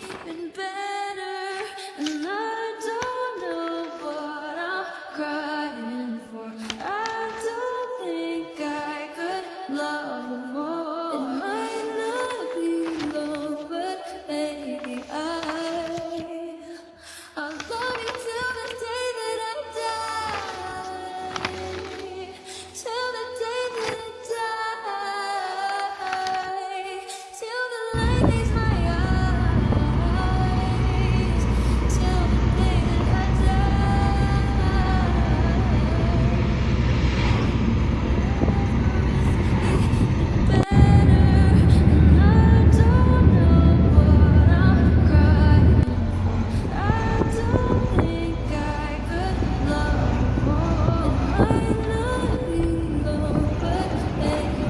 even better, and I don't know what I'm crying for. I don't think I could love you more. It might not be long, but baby, I'll love you till the day that I die, till the day that I die, till the light leaves my eyes, till the day that I die. Better, and I don't know what I'm crying for. I don't think I could love you more. It might not be long, but baby,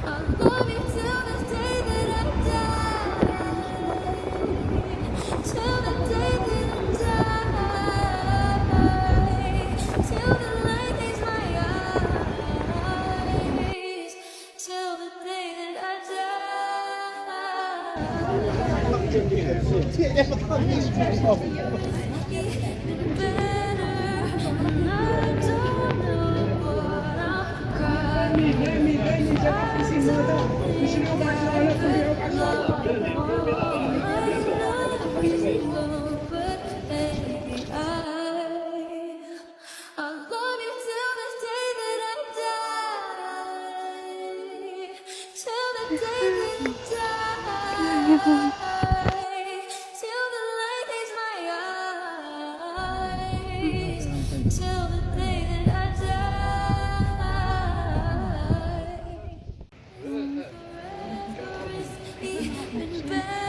I'll love you till the day that I die, till the day that I die, till the light leaves my eyes, till the day that I I'll love you till the day that I die, till the day that I die, till the light leaves my eyes, till the day that I die. Forever is even better.